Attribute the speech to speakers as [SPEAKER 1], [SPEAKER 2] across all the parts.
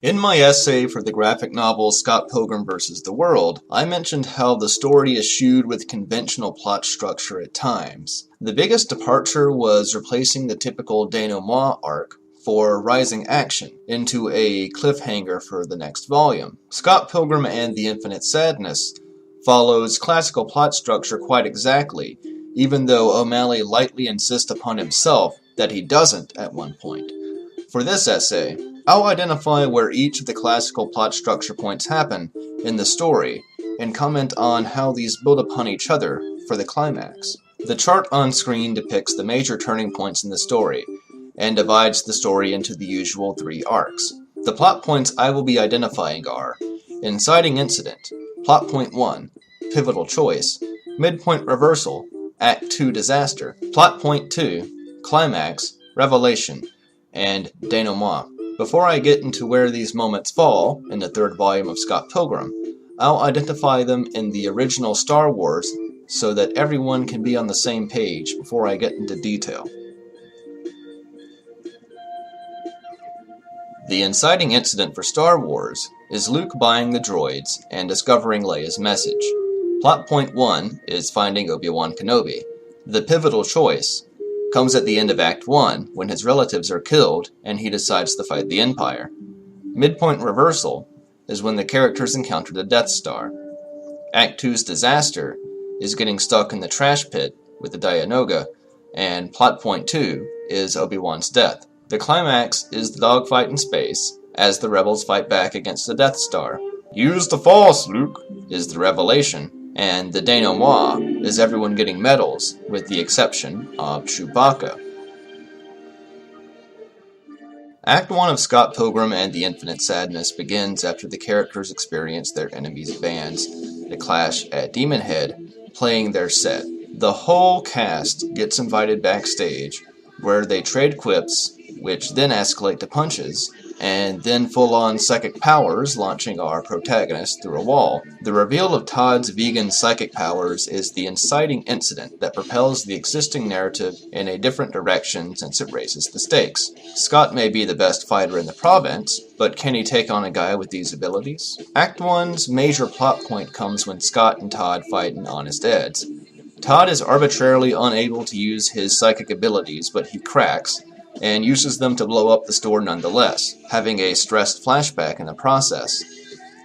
[SPEAKER 1] In my essay for the graphic novel Scott Pilgrim vs. the World, I mentioned how the story eschewed with conventional plot structure at times. The biggest departure was replacing the typical denouement arc for rising action into a cliffhanger for the next volume. Scott Pilgrim and the Infinite Sadness follows classical plot structure quite exactly, even though O'Malley lightly insists upon himself that he doesn't at one point. For this essay, I'll identify where each of the classical plot structure points happen in the story, and comment on how these build upon each other for the climax. The chart on screen depicts the major turning points in the story, and divides the story into the usual 3 arcs. The plot points I will be identifying are Inciting Incident, Plot Point 1, Pivotal Choice, Midpoint Reversal, Act 2 Disaster, Plot Point 2, Climax, Revelation, and denouement. Before I get into where these moments fall in the 3rd volume of Scott Pilgrim, I'll identify them in the original Star Wars so that everyone can be on the same page before I get into detail. The inciting incident for Star Wars is Luke buying the droids and discovering Leia's message. Plot point 1 is finding Obi-Wan Kenobi. The pivotal choice comes at the end of Act 1 when his relatives are killed and he decides to fight the Empire. Midpoint reversal is when the characters encounter the Death Star. Act 2's disaster is getting stuck in the trash pit with the Dianoga, and plot point 2 is Obi-Wan's death. The climax is the dogfight in space as the rebels fight back against the Death Star. Use the Force, Luke, is the revelation. And the denouement is everyone getting medals, with the exception of Chewbacca. Act 1 of Scott Pilgrim and the Infinite Sadness begins after the characters experience their enemies' bands to clash at Demon Head, playing their set. The whole cast gets invited backstage, where they trade quips, which then escalate to punches, and then full-on psychic powers launching our protagonist through a wall. The reveal of Todd's vegan psychic powers is the inciting incident that propels the existing narrative in a different direction since it raises the stakes. Scott may be the best fighter in the province, but can he take on a guy with these abilities? Act 1's major plot point comes when Scott and Todd fight in Honest Ed's. Todd is arbitrarily unable to use his psychic abilities, but he cracks, and uses them to blow up the store nonetheless, having a stressed flashback in the process.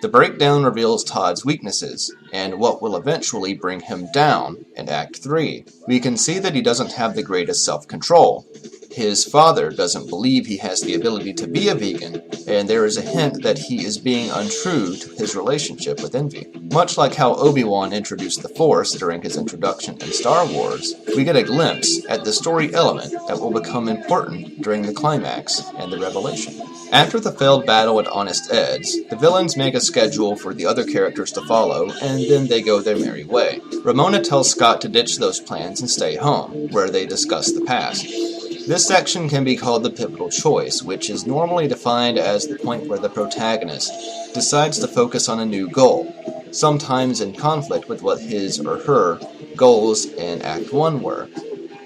[SPEAKER 1] The breakdown reveals Todd's weaknesses, and what will eventually bring him down in Act 3. We can see that he doesn't have the greatest self-control. His father doesn't believe he has the ability to be a vegan, and there is a hint that he is being untrue to his relationship with Envy. Much like how Obi-Wan introduced the Force during his introduction in Star Wars, we get a glimpse at the story element that will become important during the climax and the revelation. After the failed battle at Honest Ed's, the villains make a schedule for the other characters to follow, and then they go their merry way. Ramona tells Scott to ditch those plans and stay home, where they discuss the past. This section can be called the pivotal choice, which is normally defined as the point where the protagonist decides to focus on a new goal, sometimes in conflict with what his or her goals in Act 1 were.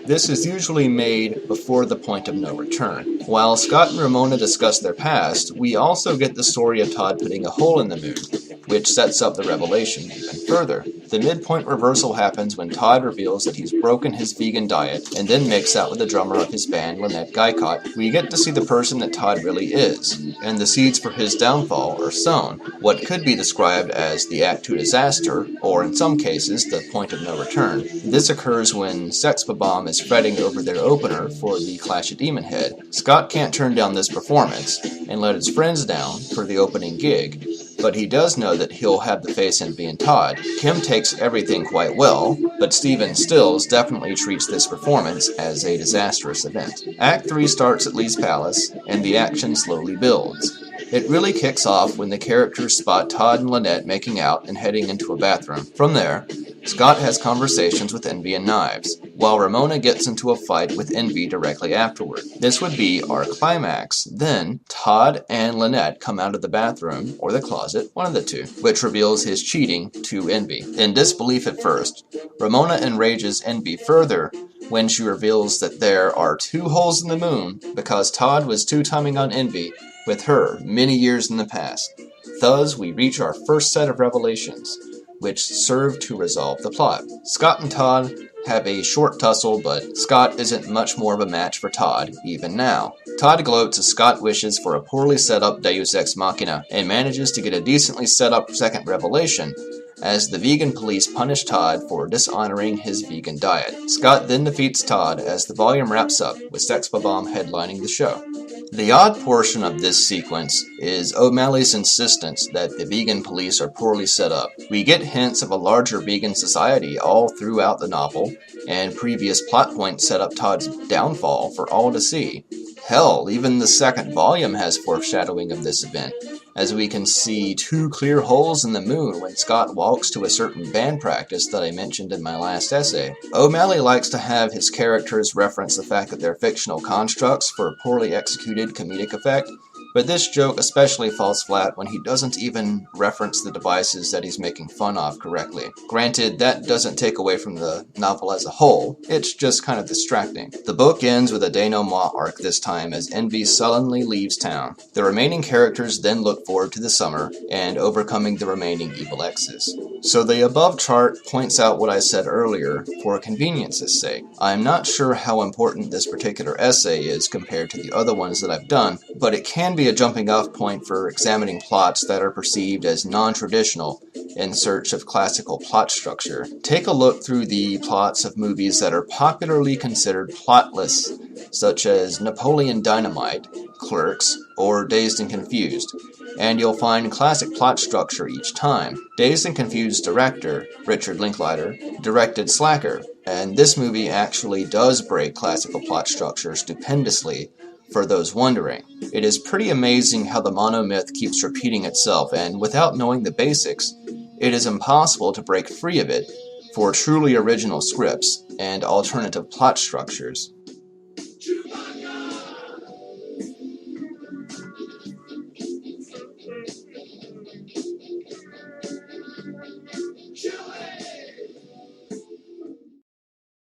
[SPEAKER 1] This is usually made before the point of no return. While Scott and Ramona discuss their past, we also get the story of Todd putting a hole in the moon, which sets up the revelation even further. The midpoint reversal happens when Todd reveals that he's broken his vegan diet and then makes out with the drummer of his band, Lynette Guycott. We get to see the person that Todd really is, and the seeds for his downfall are sown, what could be described as the Act 2 disaster, or in some cases, the point of no return. This occurs when Sex Bomb is fretting over their opener for the Clash at Demon Head. Scott can't turn down this performance and let his friends down for the opening gig, but he does know that he'll have the face Envy and Todd. Kim takes everything quite well, but Steven Stills definitely treats this performance as a disastrous event. Act 3 starts at Lee's Palace, and the action slowly builds. It really kicks off when the characters spot Todd and Lynette making out and heading into a bathroom. From there, Scott has conversations with Envy and Knives, while Ramona gets into a fight with Envy directly afterward. This would be our climax. Then, Todd and Lynette come out of the bathroom, or the closet, one of the two, which reveals his cheating to Envy. In disbelief at first, Ramona enrages Envy further when she reveals that there are 2 holes in the moon because Todd was two-timing on Envy with her many years in the past. Thus, we reach our first set of revelations, which serve to resolve the plot. Scott and Todd have a short tussle, but Scott isn't much more of a match for Todd, even now. Todd gloats as Scott wishes for a poorly set up Deus Ex Machina, and manages to get a decently set up second revelation, as the vegan police punish Todd for dishonoring his vegan diet. Scott then defeats Todd as the volume wraps up, with Sex Bob-omb headlining the show. The odd portion of this sequence is O'Malley's insistence that the vegan police are poorly set up. We get hints of a larger vegan society all throughout the novel, and previous plot points set up Todd's downfall for all to see. Hell, even the second volume has foreshadowing of this event, as we can see 2 clear holes in the moon when Scott walks to a certain band practice that I mentioned in my last essay. O'Malley likes to have his characters reference the fact that they're fictional constructs for a poorly executed comedic effect, but this joke especially falls flat when he doesn't even reference the devices that he's making fun of correctly. Granted, that doesn't take away from the novel as a whole, it's just kind of distracting. The book ends with a denouement arc this time as Envy sullenly leaves town. The remaining characters then look forward to the summer and overcoming the remaining evil exes. So the above chart points out what I said earlier for convenience's sake. I'm not sure how important this particular essay is compared to the other ones that I've done, but it can be a jumping off point for examining plots that are perceived as non-traditional in search of classical plot structure. Take a look through the plots of movies that are popularly considered plotless, such as Napoleon Dynamite, Clerks, or Dazed and Confused, and you'll find classic plot structure each time. Dazed and Confused director, Richard Linklater, directed Slacker, and this movie actually does break classical plot structure stupendously. For those wondering, it is pretty amazing how the monomyth keeps repeating itself, and without knowing the basics, it is impossible to break free of it for truly original scripts and alternative plot structures.